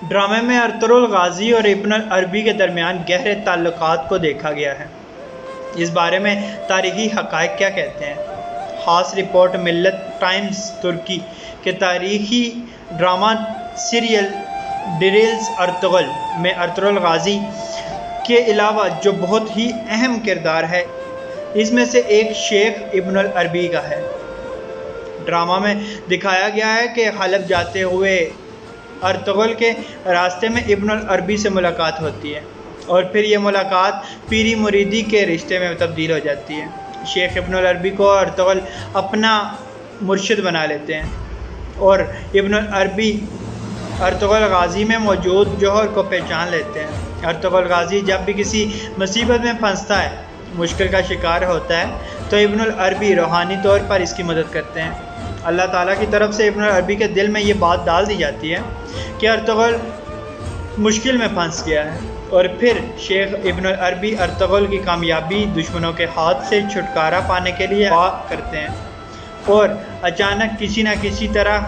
ڈرامے میں Ertugrul Ghazi اور ابن العربی کے درمیان گہرے تعلقات کو دیکھا گیا ہے۔ اس بارے میں تاریخی حقائق کیا کہتے ہیں؟ خاص رپورٹ ملت ٹائمز ترکی کے تاریخی ڈرامہ سیریل ڈیریلز ارطغرل میں ارطغرل غازی کے علاوہ جو بہت ہی اہم کردار ہے اس میں سے ایک شیخ ابن العربی کا ہے۔ ڈرامہ میں دکھایا گیا ہے کہ حلب جاتے ہوئے ارطغرل کے راستے میں ابن العربی سے ملاقات ہوتی ہے اور پھر یہ ملاقات پیری مریدی کے رشتے میں تبدیل ہو جاتی ہے۔ شیخ ابن العربی کو ارطغرل اپنا مرشد بنا لیتے ہیں اور ابن العربی ارطغرل غازی میں موجود جوہر کو پہچان لیتے ہیں۔ ارطغرل غازی جب بھی کسی مصیبت میں پھنستا ہے، مشکل کا شکار ہوتا ہے، تو ابن العربی روحانی طور پر اس کی مدد کرتے ہیں۔ اللہ تعالیٰ کی طرف سے ابن العربی کے دل میں یہ بات ڈال دی جاتی ہے کہ ارطغرل مشکل میں پھنس گیا ہے، اور پھر شیخ ابن العربی ارطغرل کی کامیابی، دشمنوں کے ہاتھ سے چھٹکارا پانے کے لیے دعا کرتے ہیں، اور اچانک کسی نہ کسی طرح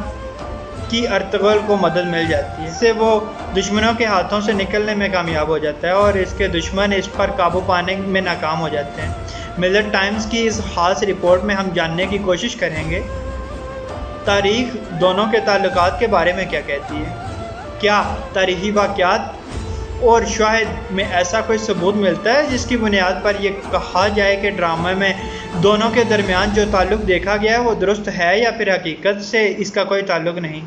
کی ارطغرل کو مدد مل جاتی ہے، اس سے وہ دشمنوں کے ہاتھوں سے نکلنے میں کامیاب ہو جاتا ہے اور اس کے دشمن اس پر قابو پانے میں ناکام ہو جاتے ہیں۔ ملت ٹائمز کی اس خاص رپورٹ میں ہم جاننے کی کوشش کریں گے تاریخ دونوں کے تعلقات کے بارے میں کیا کہتی ہے۔ کیا تاریخی واقعات اور شواہد میں ایسا کوئی ثبوت ملتا ہے جس کی بنیاد پر یہ کہا جائے کہ ڈرامے میں دونوں کے درمیان جو تعلق دیکھا گیا ہے وہ درست ہے، یا پھر حقیقت سے اس کا کوئی تعلق نہیں؟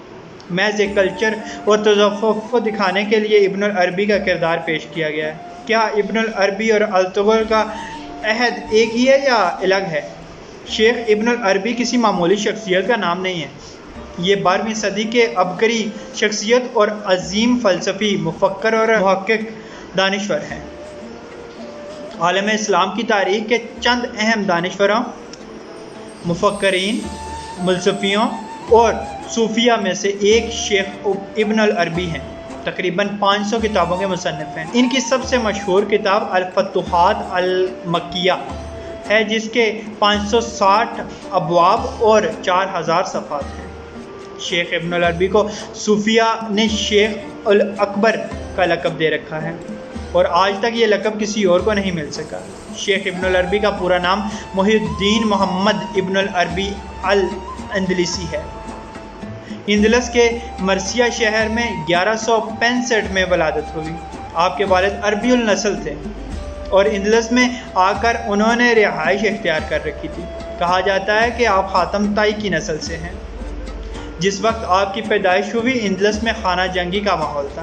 محض ایک کلچر اور تذفف کو دکھانے کے لیے ابن العربی کا کردار پیش کیا گیا ہے۔ کیا ابن العربی اور ارطغرل کا عہد ایک ہی ہے یا الگ ہے؟ شیخ ابن العربی کسی معمولی شخصیت کا نام نہیں ہے، یہ 12ویں صدی کے عبقری شخصیت اور عظیم فلسفی، مفکر اور محقق دانشور ہیں۔ عالم اسلام کی تاریخ کے چند اہم دانشوروں، مفکرین، فلسفیوں اور صوفیہ میں سے ایک شیخ ابن العربی ہیں۔ تقریباً 500 کتابوں کے مصنف ہیں۔ ان کی سب سے مشہور کتاب الفتوحات المکیہ ہے جس کے 560 ابواب اور 4000 صفحات ہیں۔ شیخ ابن العربی کو صوفیہ نے شیخ الاکبر کا لقب دے رکھا ہے اور آج تک یہ لقب کسی اور کو نہیں مل سکا۔ شیخ ابن العربی کا پورا نام محی الدین محمد ابن العربی الاندلسی ہے۔ اندلس کے مرثیہ شہر میں 1165 میں ولادت ہوئی۔ آپ کے والد عربی النسل تھے اور اندلس میں آ کر انہوں نے رہائش اختیار کر رکھی تھی۔ کہا جاتا ہے کہ آپ خاتم طائی کی نسل سے ہیں۔ جس وقت آپ کی پیدائش ہوئی اندلس میں خانہ جنگی کا ماحول تھا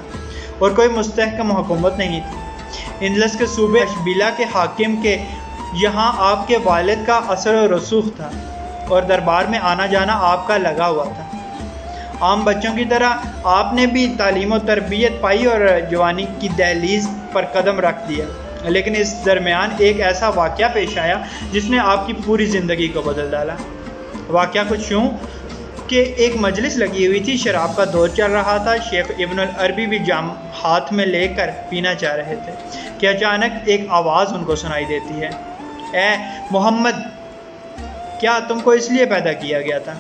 اور کوئی مستحکم حکومت نہیں تھی۔ اندلس کے صوبے اشبیلا کے حاکم کے یہاں آپ کے والد کا اثر و رسوخ تھا اور دربار میں آنا جانا آپ کا لگا ہوا تھا۔ عام بچوں کی طرح آپ نے بھی تعلیم و تربیت پائی اور جوانی کی دہلیز پر قدم رکھ دیا، لیکن اس درمیان ایک ایسا واقعہ پیش آیا جس نے آپ کی پوری زندگی کو بدل ڈالا۔ واقعہ کچھ یوں کہ ایک مجلس لگی ہوئی تھی، شراب کا دور چل رہا تھا، شیخ ابن العربی بھی جام ہاتھ میں لے کر پینا چاہ رہے تھے کہ اچانک ایک آواز ان کو سنائی دیتی ہے، اے محمد، کیا تم کو اس لیے پیدا کیا گیا تھا؟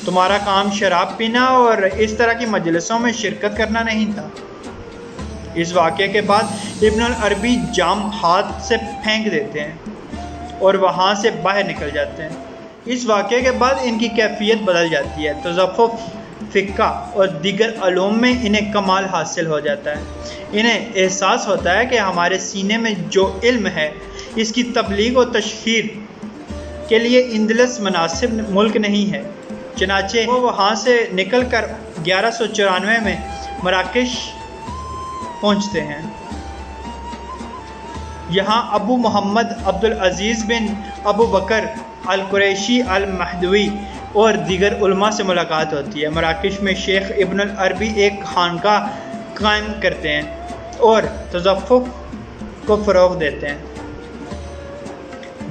تمہارا کام شراب پینا اور اس طرح کی مجلسوں میں شرکت کرنا نہیں تھا؟ اس واقعے کے بعد ابن العربی جام ہاتھ سے پھینک دیتے ہیں اور وہاں سے باہر نکل جاتے ہیں۔ اس واقعے کے بعد ان کی کیفیت بدل جاتی ہے، تذفف، فقہ اور دیگر علوم میں انہیں کمال حاصل ہو جاتا ہے۔ انہیں احساس ہوتا ہے کہ ہمارے سینے میں جو علم ہے اس کی تبلیغ و تشہیر کے لیے اندلس مناسب ملک نہیں ہے، چنانچہ وہ وہاں سے نکل کر 1194 میں مراکش پہنچتے ہیں۔ یہاں ابو محمد عبدالعزیز بن ابو بکر القریشی المہدوی اور دیگر علماء سے ملاقات ہوتی ہے۔ مراکش میں شیخ ابن العربی ایک خانقاہ قائم کرتے ہیں اور تذفف کو فروغ دیتے ہیں۔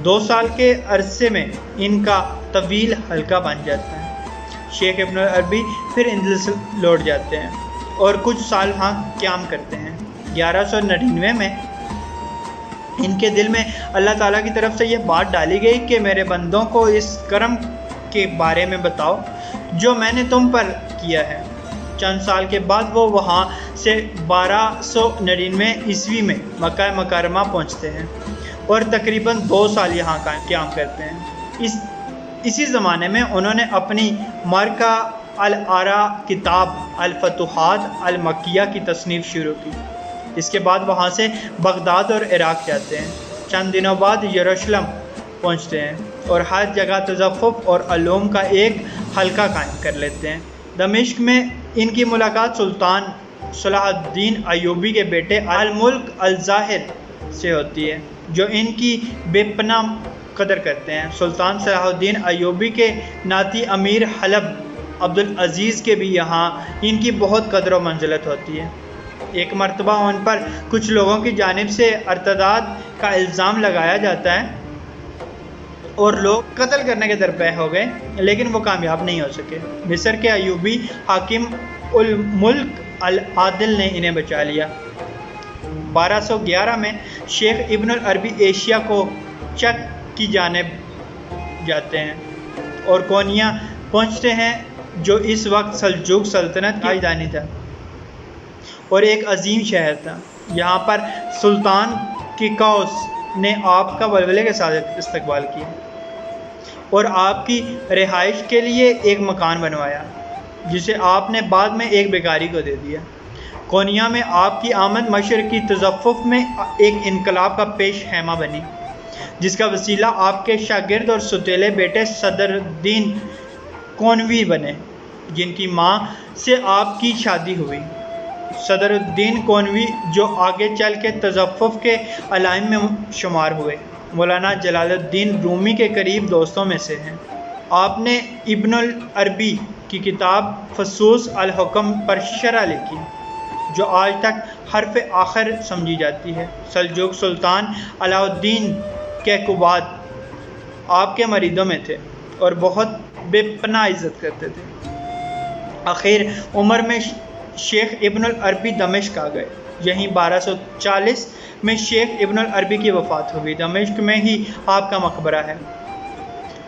2 سال کے عرصے میں ان کا طویل حلقہ بن جاتا ہے۔ شیخ ابن العربی پھر اندلس لوٹ جاتے ہیں اور کچھ سال وہاں قیام کرتے ہیں۔ 1199 میں ان کے دل میں اللہ تعالیٰ کی طرف سے یہ بات ڈالی گئی کہ میرے بندوں کو اس کرم کے بارے میں بتاؤ جو میں نے تم پر کیا ہے۔ چند سال کے بعد وہ وہاں سے 1299 عیسوی میں مکہ مکرمہ پہنچتے ہیں اور تقریباً 2 سال یہاں قیام کرتے ہیں۔ اسی زمانے میں انہوں نے اپنی مرکہ الآراء کتاب الفتوحات المکیہ کی تصنیف شروع کی۔ اس کے بعد وہاں سے بغداد اور عراق جاتے ہیں۔ چند دنوں بعد یروشلم پہنچتے ہیں اور ہر جگہ تصوف اور علوم کا ایک حلقہ قائم کر لیتے ہیں۔ دمشق میں ان کی ملاقات سلطان صلاح الدین ایوبی کے بیٹے الملک الظاہر سے ہوتی ہے، جو ان کی بے پناہ قدر کرتے ہیں۔ سلطان صلاح الدین ایوبی کے ناتی امیر حلب عبدالعزیز کے بھی یہاں ان کی بہت قدر و منزلت ہوتی ہے۔ ایک مرتبہ ان پر کچھ لوگوں کی جانب سے ارتداد کا الزام لگایا جاتا ہے اور لوگ قتل کرنے کے درپے ہو گئے، لیکن وہ کامیاب نہیں ہو سکے۔ مصر کے ایوبی حاکم الملک العادل نے انہیں بچا لیا۔ 1211 میں شیخ ابن العربی ایشیا کو چک کی جانب جاتے ہیں اور کونیا پہنچتے ہیں، جو اس وقت سلجوق سلطنت کی راجدھانی تھا اور ایک عظیم شہر تھا۔ یہاں پر سلطان کیکاؤس نے آپ کا ولولے کے ساتھ استقبال کیا اور آپ کی رہائش کے لیے ایک مکان بنوایا، جسے آپ نے بعد میں ایک بیکاری کو دے دیا۔ کونیا میں آپ کی آمد مشرقی تصوف میں ایک انقلاب کا پیش خیمہ بنی، جس کا وسیلہ آپ کے شاگرد اور ستیلے بیٹے صدر الدین کونوی بنے، جن کی ماں سے آپ کی شادی ہوئی۔ صدر الدین کونوی، جو آگے چل کے تصوف کے علائم میں شمار ہوئے، مولانا جلال الدین رومی کے قریب دوستوں میں سے ہیں۔ آپ نے ابن العربی کی کتاب فصوص الحکم پر شرح لکھی، جو آج تک حرف آخر سمجھی جاتی ہے۔ سلجوق سلطان علاء الدین کیقوباد آپ کے مریدوں میں تھے اور بہت بے پناہ عزت کرتے تھے۔ آخر عمر میں شیخ ابن العربی دمشق آ گئے۔ یہیں 1240 میں شیخ ابن العربی کی وفات ہوئی۔ دمشق میں ہی آپ کا مقبرہ ہے۔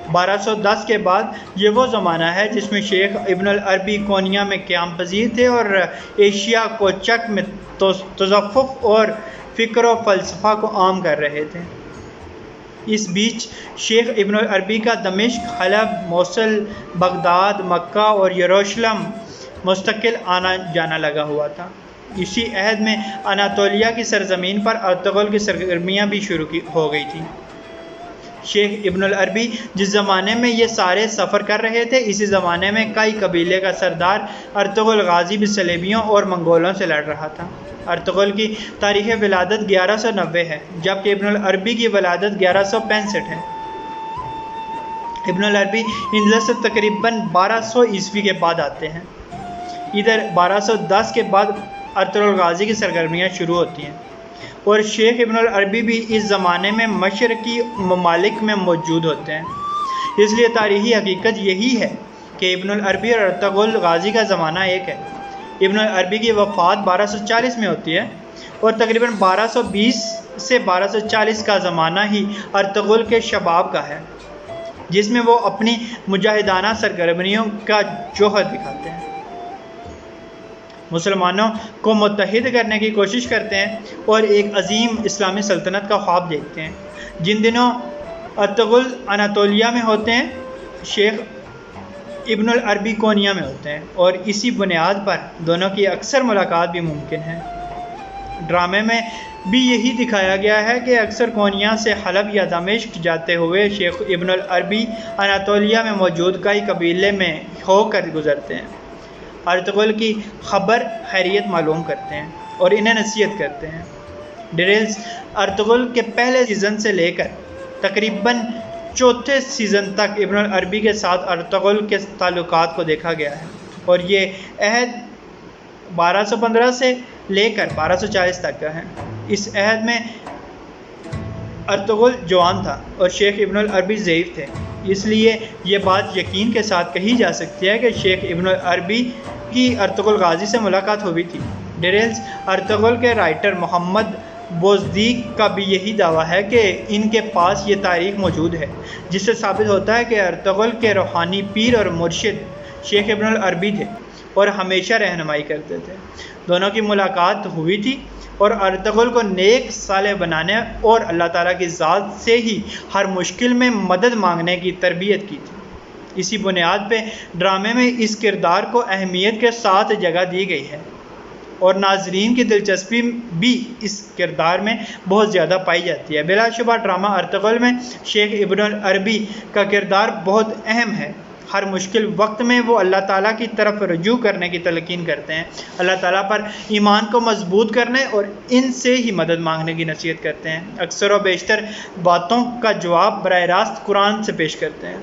1210 کے بعد یہ وہ زمانہ ہے جس میں شیخ ابن العربی کونیا میں قیام پذیر تھے اور ایشیا کو چک میں تصوف اور فکر و فلسفہ کو عام کر رہے تھے۔ اس بیچ شیخ ابن العربی کا دمشق، حلب، موصل، بغداد، مکہ اور یروشلم مستقل آنا جانا لگا ہوا تھا۔ اسی عہد میں اناطولیہ کی سرزمین پر ارطغرل کی سرگرمیاں بھی شروع ہو گئی تھیں۔ شیخ ابن العربی جس زمانے میں یہ سارے سفر کر رہے تھے، اسی زمانے میں کئی قبیلے کا سردار ارطغرل غازی بھی صلیبیوں اور منگولوں سے لڑ رہا تھا۔ ارطغرل کی تاریخ ولادت 1190 ہے، جبکہ ابن العربی کی ولادت 1165 ہے۔ ابن العربی ہجرت سے تقریباً 1200 عیسوی کے بعد آتے ہیں۔ ادھر 1210 کے بعد ارطغرل غازی کی سرگرمیاں شروع ہوتی ہیں اور شیخ ابن العربی بھی اس زمانے میں مشرقی ممالک میں موجود ہوتے ہیں۔ اس لیے تاریخی حقیقت یہی ہے کہ ابن العربی اور ارطغرل غازی کا زمانہ ایک ہے۔ ابن العربی کی وفات 1240 میں ہوتی ہے اور تقریباً 1220 سے 1240 کا زمانہ ہی ارطغرل کے شباب کا ہے، جس میں وہ اپنی مجاہدانہ سرگرمیوں کا جوہر دکھاتے ہیں، مسلمانوں کو متحد کرنے کی کوشش کرتے ہیں اور ایک عظیم اسلامی سلطنت کا خواب دیکھتے ہیں۔ جن دنوں ارطغرل اناطولیہ میں ہوتے ہیں، شیخ ابن العربی کونیا میں ہوتے ہیں، اور اسی بنیاد پر دونوں کی اکثر ملاقات بھی ممکن ہے۔ ڈرامے میں بھی یہی دکھایا گیا ہے کہ اکثر کونیا سے حلب یا دمشق جاتے ہوئے شیخ ابن العربی اناطولیہ میں موجود کئی قبیلے میں ہو کر گزرتے ہیں، ارطغرل کی خبر خیریت معلوم کرتے ہیں اور انہیں نصیحت کرتے ہیں۔ ڈیٹیلز ارطغرل کے پہلے سیزن سے لے کر تقریباً چوتھے سیزن تک ابن العربی کے ساتھ ارطغرل کے تعلقات کو دیکھا گیا ہے، اور یہ عہد 1215 سے لے کر 1240 تک کا ہے۔ اس عہد میں ارطغرل جوان تھا اور شیخ ابن العربی ضعیف تھے، اس لیے یہ بات یقین کے ساتھ کہی جا سکتی ہے کہ شیخ ابن العربی کی ارطغرل غازی سے ملاقات ہوئی تھی۔ ڈیٹیلز ارطغرل کے رائٹر محمد بوزدیق کا بھی یہی دعویٰ ہے کہ ان کے پاس یہ تاریخ موجود ہے، جس سے ثابت ہوتا ہے کہ ارطغرل کے روحانی پیر اور مرشد شیخ ابن العربی تھے۔ اور ہمیشہ رہنمائی کرتے تھے۔ دونوں کی ملاقات ہوئی تھی اور ارطغرل کو نیک صالح بنانے اور اللہ تعالیٰ کی ذات سے ہی ہر مشکل میں مدد مانگنے کی تربیت کی تھی۔ اسی بنیاد پہ ڈرامے میں اس کردار کو اہمیت کے ساتھ جگہ دی گئی ہے اور ناظرین کی دلچسپی بھی اس کردار میں بہت زیادہ پائی جاتی ہے۔ بلا شبہ ڈرامہ ارطغرل میں شیخ ابن العربی کا کردار بہت اہم ہے۔ ہر مشکل وقت میں وہ اللہ تعالیٰ کی طرف رجوع کرنے کی تلقین کرتے ہیں، اللہ تعالیٰ پر ایمان کو مضبوط کرنے اور ان سے ہی مدد مانگنے کی نصیحت کرتے ہیں۔ اکثر و بیشتر باتوں کا جواب براہ راست قرآن سے پیش کرتے ہیں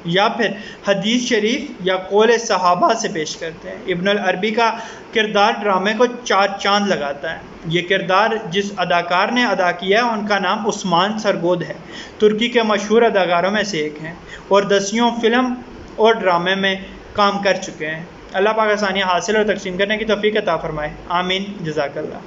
یا پھر حدیث شریف یا قول صحابہ سے پیش کرتے ہیں۔ ابن العربی کا کردار ڈرامے کو چار چاند لگاتا ہے۔ یہ کردار جس اداکار نے ادا کیا ہے ان کا نام عثمان سرگود ہے، ترکی کے مشہور اداکاروں میں سے ایک ہیں اور دسیوں فلم اور ڈرامے میں کام کر چکے ہیں۔ اللہ پاک آسانیاں حاصل اور تقسیم کرنے کی توفیق عطا فرمائے، آمین، جزاک اللہ۔